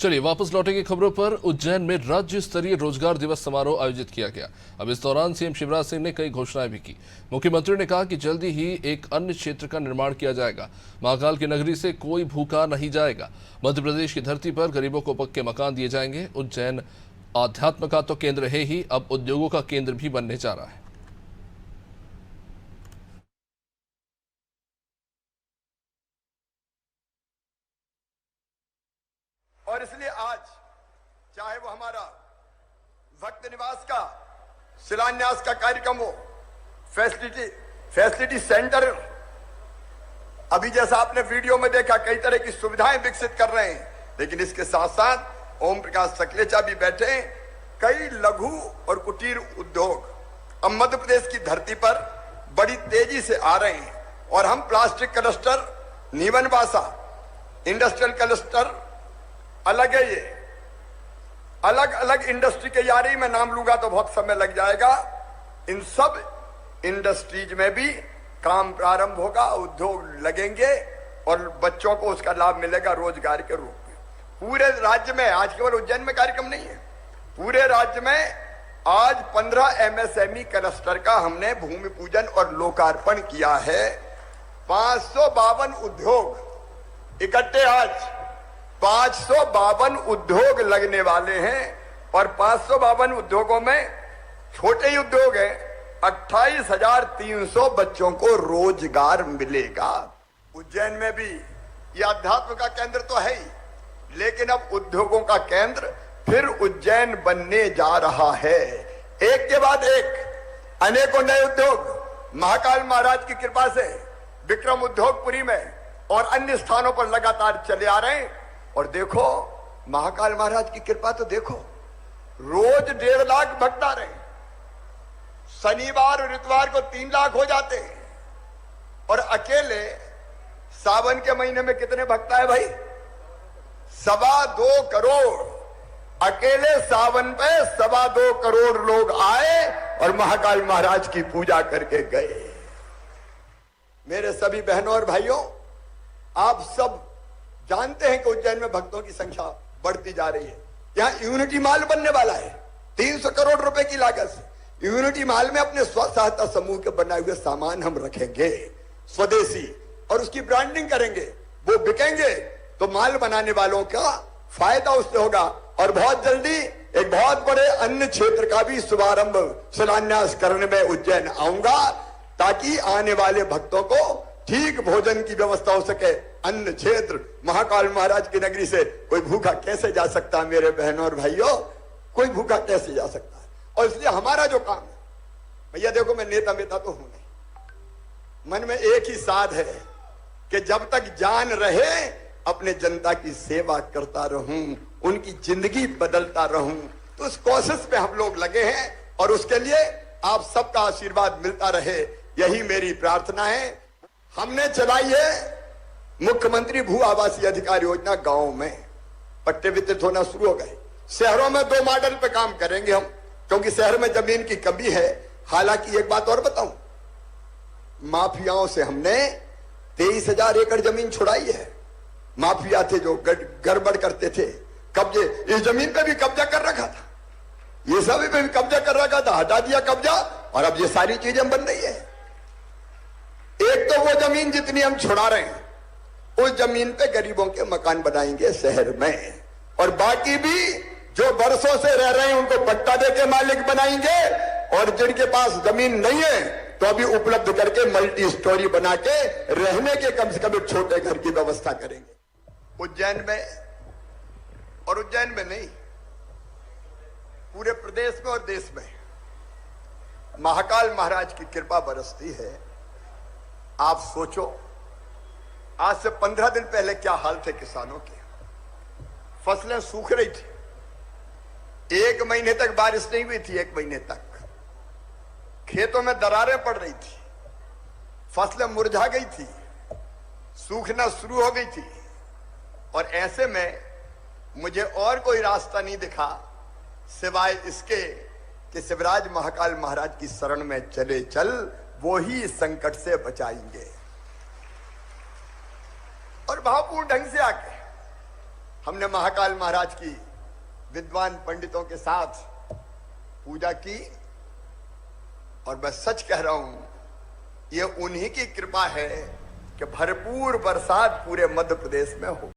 चलिए वापस लौटेंगे खबरों पर। उज्जैन में राज्य स्तरीय रोजगार दिवस समारोह आयोजित किया गया। अब इस दौरान सीएम शिवराज सिंह ने कई घोषणाएं भी की। मुख्यमंत्री ने कहा कि जल्दी ही एक अन्य क्षेत्र का निर्माण किया जाएगा। महाकाल की नगरी से कोई भूखा नहीं जाएगा। मध्य प्रदेश की धरती पर गरीबों को पक्के मकान दिए जाएंगे। उज्जैन आध्यात्म का तो केंद्र है ही, अब उद्योगों का केंद्र भी बनने जा रहा है। और इसलिए आज चाहे वो हमारा भक्त निवास का शिलान्यास का कार्यक्रम हो, फैसिलिटी सेंटर, अभी जैसा आपने वीडियो में देखा कई तरह की सुविधाएं विकसित कर रहे हैं, लेकिन इसके साथ साथ ओम प्रकाश सकलेचा भी बैठे। कई लघु और कुटीर उद्योग अब मध्य प्रदेश की धरती पर बड़ी तेजी से आ रहे हैं और हम प्लास्टिक क्लस्टर, नीवन बासा इंडस्ट्रियल क्लस्टर अलग है, ये अलग अलग इंडस्ट्री के यारी मैं नाम लूंगा तो बहुत समय लग जाएगा। इन सब इंडस्ट्रीज में भी काम प्रारंभ होगा, उद्योग लगेंगे और बच्चों को उसका लाभ मिलेगा रोजगार के रूप में। पूरे राज्य में, आज केवल उज्जैन में कार्यक्रम नहीं है, पूरे राज्य में आज 15 एमएसएमई क्लस्टर का हमने भूमि पूजन और लोकार्पण किया है। 552 उद्योग इकट्ठे, आज 552 उद्योग लगने वाले हैं और 552 उद्योगों में छोटे ही उद्योग हैं। 28,300 बच्चों को रोजगार मिलेगा। उज्जैन में भी यह अध्यात्म का केंद्र तो है ही, लेकिन अब उद्योगों का केंद्र फिर उज्जैन बनने जा रहा है। एक के बाद एक अनेकों नए उद्योग महाकाल महाराज की कृपा से विक्रम उद्योगपुरी में और अन्य स्थानों पर लगातार चले आ रहे हैं। और देखो महाकाल महाराज की कृपा तो देखो, रोज 1.5 लाख भक्त आ रहे हैं। शनिवार और इतवार को 3 लाख हो जाते हैं। और अकेले सावन के महीने में कितने भक्त आए भाई? 2.25 करोड़। अकेले सावन पे 2.25 करोड़ लोग आए और महाकाल महाराज की पूजा करके गए। मेरे सभी बहनों और भाइयों, आप सब जानते हैं कि उज्जैन में भक्तों की संख्या बढ़ती जा रही है। यहां यूनिटी मॉल बनने वाला है 300 करोड़ रुपए की लागत से। यूनिटी मॉल में अपने स्व सहायता समूह के बनाए हुए सामान हम रखेंगे स्वदेशी, और उसकी ब्रांडिंग करेंगे, वो बिकेंगे तो माल बनाने वालों का फायदा उससे होगा। और बहुत जल्दी एक बहुत बड़े अन्य क्षेत्र का भी शुभारंभ, शिलान्यास करने में उज्जैन आऊंगा, ताकि आने वाले भक्तों को ठीक भोजन की व्यवस्था हो सके। अन्य क्षेत्र महाकाल महाराज की नगरी से कोई भूखा कैसे जा सकता है मेरे बहनों और भाइयों? कोई भूखा कैसे जा सकता है? और इसलिए हमारा जो काम है, भैया देखो मैं नेता वेता तो हूं नहीं, मन में एक ही साध है कि जब तक जान रहे अपने जनता की सेवा करता रहूं, उनकी जिंदगी बदलता रहूं। तो उस कोशिश पे हम लोग लगे हैं और उसके लिए आप सबका आशीर्वाद मिलता रहे, यही मेरी प्रार्थना है। हमने चलाई है मुख्यमंत्री भू आवासीय अधिकार योजना। गांव में पट्टे वितरित होना शुरू हो गए। शहरों में 2 मॉडल पे काम करेंगे हम, क्योंकि शहर में जमीन की कमी है। हालांकि एक बात और बताऊं, माफियाओं से हमने 23,000 एकड़ जमीन छुड़ाई है। माफिया थे जो गड़बड़ करते थे, कब्जे, इस जमीन पे भी कब्जा कर रखा था, ये सभी पे भी कब्जा कर रखा था, हटा दिया कब्जा और अब ये सारी चीजें बन रही है। एक तो वो जमीन जितनी हम छुड़ा रहे हैं, उस जमीन पे गरीबों के मकान बनाएंगे शहर में, और बाकी भी जो बरसों से रह रहे हैं उनको पट्टा देके मालिक बनाएंगे, और जिनके पास जमीन नहीं है तो अभी उपलब्ध करके मल्टी स्टोरी बना के रहने के कम से कम एक छोटे घर की व्यवस्था करेंगे उज्जैन में। और उज्जैन में नहीं, पूरे प्रदेश में और देश में महाकाल महाराज की कृपा बरसती है। आप सोचो, आज से 15 दिन पहले क्या हाल थे किसानों के? फसलें सूख रही थी, 1 महीने तक बारिश नहीं हुई थी, 1 महीने तक खेतों में दरारें पड़ रही थी, फसलें मुरझा गई थी, सूखना शुरू हो गई थी। और ऐसे में मुझे और कोई रास्ता नहीं दिखा सिवाय इसके कि शिवराज महाकाल महाराज की शरण में चले चल, वो ही इस संकट से बचाएंगे। और भावपूर्ण ढंग से आके हमने महाकाल महाराज की विद्वान पंडितों के साथ पूजा की और मैं सच कह रहा हूं, ये उन्हीं की कृपा है कि भरपूर बरसात पूरे मध्य प्रदेश में हो।